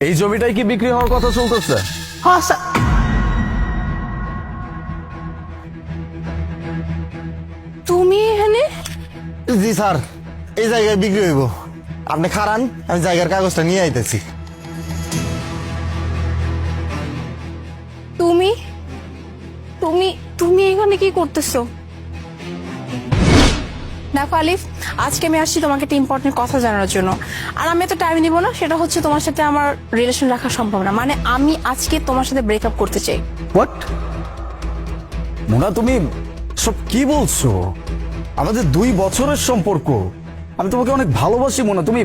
এই জমিটাই কি বিক্রি হওয়ার কথা চলতেছে? হ্যাঁ স্যার। তুমি এখানে? জি স্যার, এই জায়গায় বিক্রি হইব। আপনি খারান, আমি জায়গার কাগজটা নিয়ে আইতেছি। তুমি তুমি তুমি এখানে কি করতেছো? দেখো আলিফ, আজকে আমি আসছি তোমাকে একটা ইম্পর্টেন্ট কথা জানানোর জন্য। আর আমি এত টাইম নিব না, সেটা হচ্ছে তোমার সাথে আমার রিলেশন রাখা সম্ভব না। মানে আমি আজকে তোমার সাথে ব্রেকআপ করতে চাই। হোয়াট? মোনা, তুমি সব কি বলছো? আমাদের 2 বছরের সম্পর্ক, আমি তোমাকে অনেক ভালোবাসি মোনা, তুমি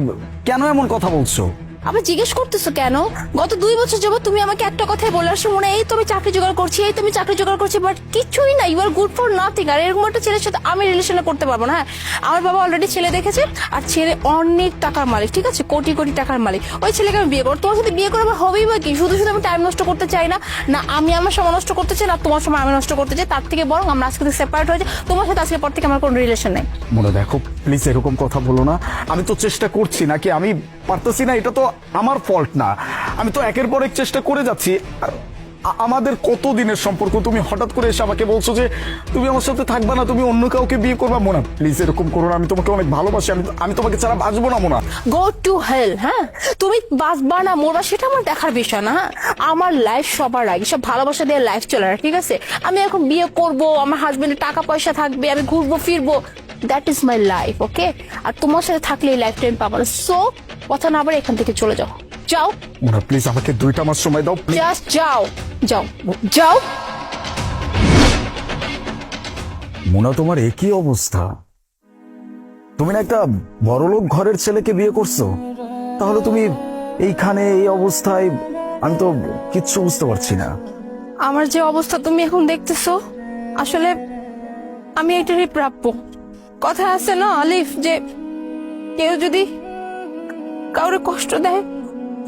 কেন এমন কথা বলছো? আবার জিজ্ঞেস করতেছো কেন? গত 2 বছর যাবত তুমি আমাকে একটা কথাই বলে আসছো, মনে এই তুমি চাকরি জোগাড় করছি, এই তুমি চাকরি জোগাড় করছি, বাট কিছুই না। You are good for nothing. আর এরকম একটা ছেলের সাথে আমি রিলেশন করতে পারবো না। হ্যাঁ, আমার বাবা অলরেডি ছেলে দেখেছে, আর ছেলে অনেক টাকার মালিক, ঠিক আছে, কোটি কোটি টাকার মালিক। ওই ছেলেকে আমি বিয়ে করবো। তোমার সাথে বিয়ে করে আমার হবেই বা কি? শুধু শুধু আমি টাইম নষ্ট করতে চাই না। না আমি আমার সময় নষ্ট করতে চাই, না তোমার সময় আমি নষ্ট করতে চাই। তার থেকে বরং আমরা আজকে সেপারেট হয়ে যাই। তোমার সাথে আজকের পর থেকে আমার কোনো রিলেশন নেই। মোনা দেখো, প্লিজ এরকম কথা বলো না। আমি তো চেষ্টা করছি, নাকি আমি পারতেছি না? এটা তো আমার ফল্ট না। আমি তো একের পর এক চেষ্টা করে যাচ্ছি। আর আমাদের কত দিনের সম্পর্ক, তুমি হঠাৎ করে এসে আমাকে বলছো যে তুমি আমার সাথে থাকবা না, তুমি অন্য কাউকে বিয়ে করবা। মোনা প্লিজ এরকম করো না, আমি তোমাকে অনেক ভালোবাসি। আমি তোমাকে ছাড়া বাঁচবো না মোনা। Go to hell. হ্যাঁ, তুমি বাঁচবা না মরবা সেটা আমার দেখার বিষয় না। হ্যাঁ, আমার লাইফ সবার আগে, সব ভালোবাসা দিয়ে লাইফ চলে না, ঠিক আছে? আমি এখন বিয়ে করব, আমার হাজবেন্ডের টাকা পয়সা থাকবে, আমি ঘুরবো ফিরবো, দ্যাট ইজ মাই লাইফ, ওকে? আর তোমার সাথে থাকলে এই লাইফ টাইম পাবো না। সো কথা না আবার এখান থেকে চলে যাও। যাও, মোনা প্লিজ আমাকে 2টা মাস সময় দাও। জাস্ট যাও, যাও, যাও। মোনা, তোমার একই অবস্থা। তুমি না একটা বড়লোক ঘরের ছেলেকে বিয়ে করছো, তাহলে তুমি এইখানে এই অবস্থায়? আমি তো কিচ্ছু বুঝতে পারছি না। আমার যে অবস্থা তুমি এখন দেখতেছো, আসলে আমি এটারই প্রাপ্য। কথা আছে না আলিফ, যে কেউ যদি কাউরে কষ্ট দেয়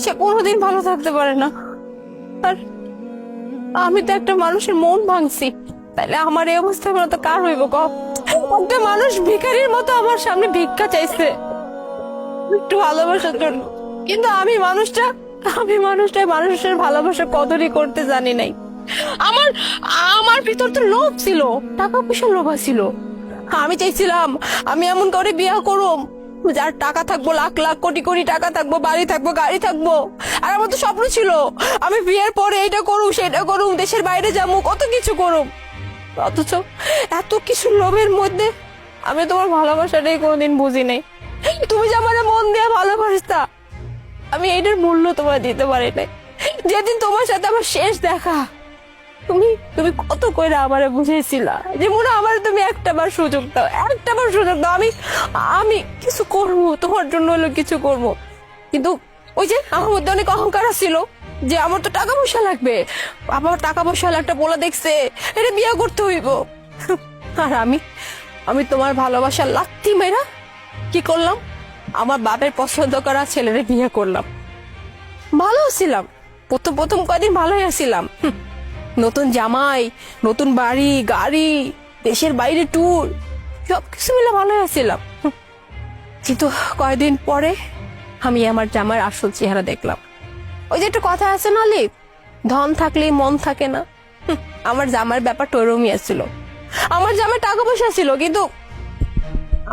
সে কোনোদিন ভালো থাকতে পারে না। আর আমি তো একটা মানুষের মন ভাঙছি, তাইলে আমার এই অবস্থা তো কার হইব ক? একটা মানুষ ভিখারির মতো আমার সামনে ভিক্ষা চাইছে একটু ভালোবাসার জন্য, কিন্তু আমি মানুষের ভালোবাসার কদরই করতে জানি নাই। আমার আমার ভিতর তো লোভ ছিল, টাকা পয়সার লোভ ছিল। আমি চাইছিলাম আমি এমন করে বিয়ে করব যার টাকা থাকবো, লাখ লাখ কোটি কোটি টাকা থাকবো, বাড়ি থাকবো, গাড়ি থাকবো। আর আমার তো স্বপ্ন ছিল আমি বিয়ের পরে এটা করুম, সেটা করুম, দেশের বাইরে যাবো, কত কিছু করুম। অথচ এত কিছু লোভের মধ্যে আমি তোমার ভালোবাসাটাই কোনোদিন বুঝি নাই। তুমি যে আমার মন দিয়ে ভালোবাসতা, আমি এটার মূল্য তোমার দিতে পারি নাই। যেদিন তোমার সাথে আমার শেষ দেখা, তুমি তুমি কত কইরা আমারে বুঝাইছিলা যে মনে আমার তুমি একটাবার সুযোগ দাও, একটাবার সুযোগ দাও, আমি আমি কিছু করবো তোমার জন্য, হলো কিছু করবো। কিন্তু ওই যে আমার মধ্যে অনেক অহংকার ছিল যে আমার তো টাকা পয়সা লাগবে, আমার টাকা পয়সা একটা বলে দেখছে এটা বিয়ে করতে হইব। আর আমি আমি তোমার ভালোবাসার লাত্তি মেরা কি করলাম, আমার বাপের পছন্দ করা ছেলেরে বিয়ে করলাম। ভালো ছিলাম, প্রথম প্রথম কয়দিন ভালোই আছিলাম। নতুন জামাই, নতুন বাড়ি, গাড়ি, দেশের বাইরে ট্যুর, সবকিছু মিলে ভালোই আছিলাম। কিন্তু কয়দিন পরে আমি আমার জামাইয়ের আসল চেহারা দেখলাম। ওই যে একটা কথা আছে না লিপ, ধন থাকলেই মন থাকে না। আমার জামাইয়ের ব্যাপারটা ওরমই ছিল। আমার জামাই টাকা পয়সা ছিল, কিন্তু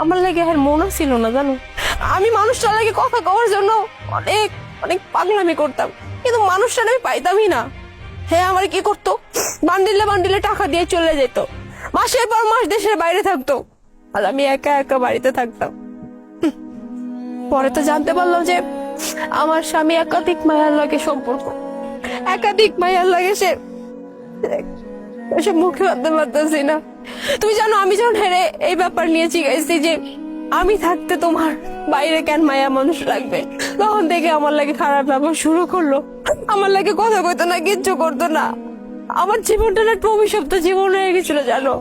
আমার লাগে আর মনও ছিল না, জানো? আমি মানুষটার লাগে কথা কওয়ার জন্য অনেক অনেক পাগলামি করতাম, কিন্তু মানুষটা আমি পাইতামই না। হ্যাঁ, আমার কি করতো, বান্ডিলে বান্ডিলে টাকা দিয়ে চলে যেত, মাসের পর মাস দেশের বাইরে থাকতো, আর আমি একা একা বাড়িতে থাকতাম। পরে তো জানতে পারলাম যে আমার স্বামী একাধিক মায়ের লাগে সম্পর্ক, একাধিক মায়ের লাগে, সে মুখে বাঁধতে পারতেছি না। তুমি জানো, আমি যখন হেরে এই ব্যাপার নিয়ে জিজ্ঞাসি যে আমি থাকতে তোমার বাইরে কেন মায়া মানুষ লাগবে, তখন থেকে আমার লাগে খারাপ ব্যবহার শুরু করলো। আমার লাগে কথা কইতো না, কিচ্ছু করতো না। আমার জীবনটা একটা অভিশপ্ত জীবন হয়ে গেছিল, জানো?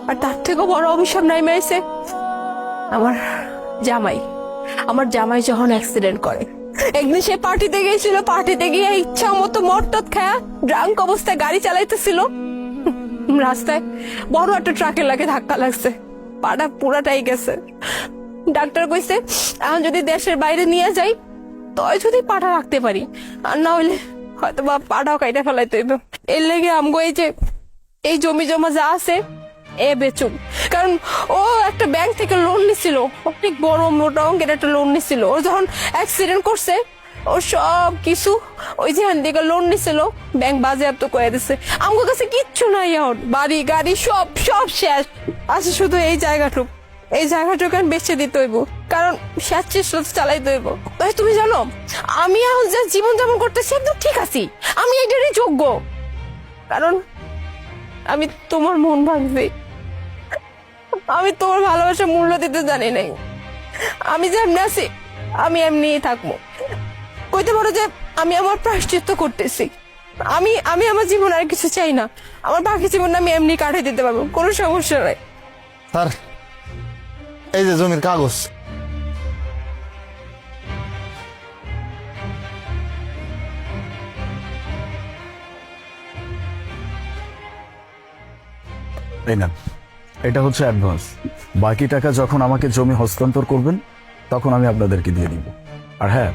আর তার থেকেও বড় অভিশাপ নাই মাইছে আমার জামাই। আমার জামাই যখন অ্যাক্সিডেন্ট করে, একদিন সে পার্টিতে গিয়েছিল, পার্টিতে গিয়ে ইচ্ছা মতো মটটত খায়া ড্রাঙ্ক অবস্থায় গাড়ি চালাইতেছিল, রাস্তায় বড় একটা ট্রাকের লাগে ধাক্কা লাগছে, পাটা পুরাটাই গেছে। ডাক্তার কইছে এখন যদি দেশের বাইরে নিয়ে যাই তয় যদি পাটা রাখতে পারি, আর না হইলে হয়তো বা পাটাও কাইটা ফেলাইতে হইব। এর লেগে আমগো এই জমি জমা যা আছে এ বেচুম। কারণ ও একটা ব্যাংক থেকে লোন নিছিল, অনেক বড় মোটা অঙ্কের একটা লোন নিছিল। ও যখন অ্যাক্সিডেন্ট করছে, ও সব কিছু ওই যে দিকে লোন নিছিল ব্যাংক বাজেয়াপ্ত করে দিছে। আমার কাছে কিচ্ছু নাই এখন, বাড়ি গাড়ি সব সব শেষ আছে, শুধু এই জায়গাটুক। এই জায়গাটুকু আমি বেচে দিতে হইব, কারণ শেষ চেষ্টা চালাইতে হইব। ভাই তুমি জানো, আমি এখন যা জীবন যাপন করতেছি একদম ঠিক আছি, আমি এটারই যোগ্য। কারণ আমি তোমার মন ভাঙছি, আমি তোমার ভালোবাসা মূল্য দিতে জানি নাই। আমি যেমনি আছি আমি এমনিই থাকবো। কইতে পারো যে আমি আমার প্রায়শ্চিত্ত করতেছি। আমি আমার জীবন আর কিছু চাই না, আমার বাকি জীবন আমি এমনি কাটিয়ে দিতে পারবো, কোনো সমস্যা নাই। স্যার, এই যে জমির কাগজ। এই না, এটা হচ্ছে অ্যাডভান্স। বাকি টাকা যখন আমাকে জমি হস্তান্তর করবেন তখন আমি আপনাদেরকে দিয়ে দিব। আর হ্যাঁ,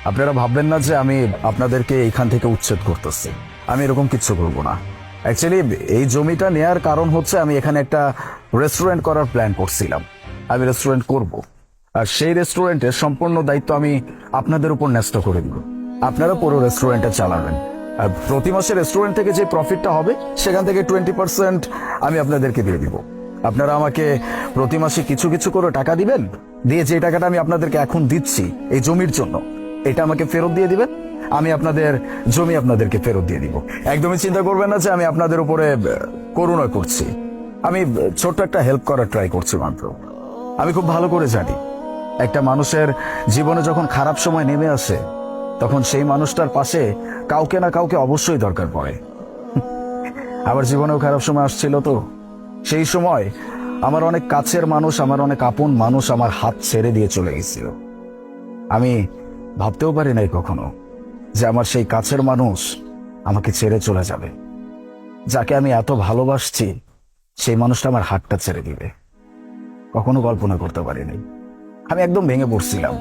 আপনারা ভাববেন না যে আমি আপনাদেরকে এইখান থেকে উচ্ছেদ করতেছি, আমি এরকম কিচ্ছু করব না। অ্যাকচুয়ালি এই জমিটা নেয়ার কারণ হচ্ছে আমি এখানে একটা রেস্টুরেন্ট করার প্ল্যান করছিলাম। আমি রেস্টুরেন্ট করব, আর সেই রেস্টুরেন্টের সম্পূর্ণ দায়িত্ব আমি আপনাদের উপর ন্যস্ত করে দিব। আপনারা পুরো রেস্টুরেন্টটা চালাবেন, আর প্রতি মাসে রেস্টুরেন্ট থেকে যে প্রফিটটা হবে সেখান থেকে 20% আমি আপনাদেরকে দিয়ে দিব। আপনারা আমাকে প্রতি মাসে কিছু কিছু করে টাকা দিবেন, দিয়ে যে টাকাটা আমি আপনাদেরকে এখন দিচ্ছি এই জমির জন্য, এটা আমাকে ফেরত দিয়ে দিবেন। আমি আপনাদের জমি আপনাদেরকে ফেরত দিয়ে দিব। একদমই চিন্তা করবেন না যে আমি আপনাদের উপরে করুণা করছি। আমি ছোট্ট একটা হেল্প করার ট্রাই করছি মাত্র। আমি খুব ভালো করে জানি একটা মানুষের জীবনে যখন খারাপ সময় নেমে আসে তখন সেই মানুষটার পাশে কাউকে না কাউকে অবশ্যই দরকার পড়ে। আমার জীবনেও খারাপ সময় আসছিল, তো সেই সময় আমার অনেক কাছের মানুষ, আমার অনেক আপন মানুষ আমার হাত ছেড়ে দিয়ে চলে গেছিল। আমি ভাবতেও পারি নাই কখনো যে আমার সেই কাছের মানুষ আমাকে ছেড়ে চলে যাবে। যাকে আমি এত ভালোবাসছি সেই মানুষটা আমার হাতটা ছেড়ে দিবে, কখনো কল্পনা করতে পারিনি। আমি একদম ভেঙে পড়ছিলাম,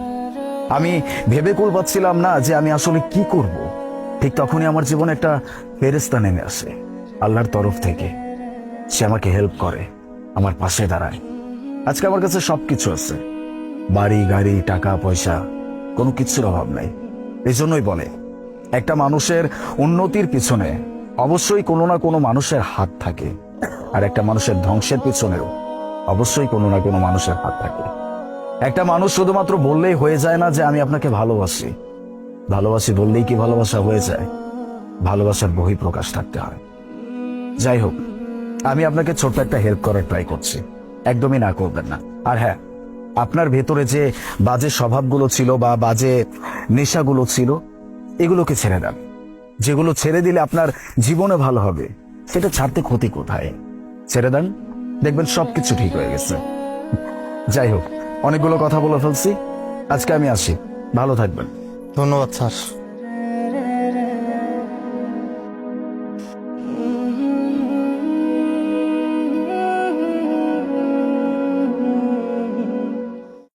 আমি ভেবে কুল পাচ্ছিলাম না যে আমি আসলে কি করব। ঠিক তখনই আমার জীবনে একটা ফেরেশতা নেমে আসে আল্লাহর তরফ থেকে। সে আমাকে হেল্প করে, আমার পাশে দাঁড়ায়। আজকে আমার কাছে সবকিছু আছে, বাড়ি গাড়ি টাকা পয়সা, কোনো কিছুর অভাব নাই। এই জন্যই বলে একটা মানুষের উন্নতির পিছনে অবশ্যই কোনো না কোনো মানুষের হাত থাকে, আর একটা মানুষের ধ্বংসের পিছনেও অবশ্যই কোনো না কোনো মানুষের হাত থাকে। একটা মানুষ শুধুমাত্র বললেই হয়ে যায় না যে আমি আপনাকে ভালোবাসি। ভালোবাসি বললেই কি ভালোবাসা হয়ে যায়? ভালোবাসার বহিঃপ্রকাশ থাকতে হয়। যাই হোক, আমি আপনাকে ছোট্ট একটা হেল্প করার ট্রাই করছি, একদমই না করবেন না। আর হ্যাঁ, আপনার ভেতরে যে বাজে স্বভাবগুলো ছিল বা বাজে নেশাগুলো ছিল এগুলোকে ছেড়ে দেন। যেগুলো ছেড়ে দিলে আপনার জীবনে ভালো হবে সেটা ছাড়তে ক্ষতি কোথায়? ছেড়ে দেন, দেখবেন সবকিছু ঠিক হয়ে গেছে। যাই হোক, অনেকগুলো কথা বলে ফেলছি, আজকে আমি আসি, ভালো থাকবেন। ধন্যবাদ স্যার।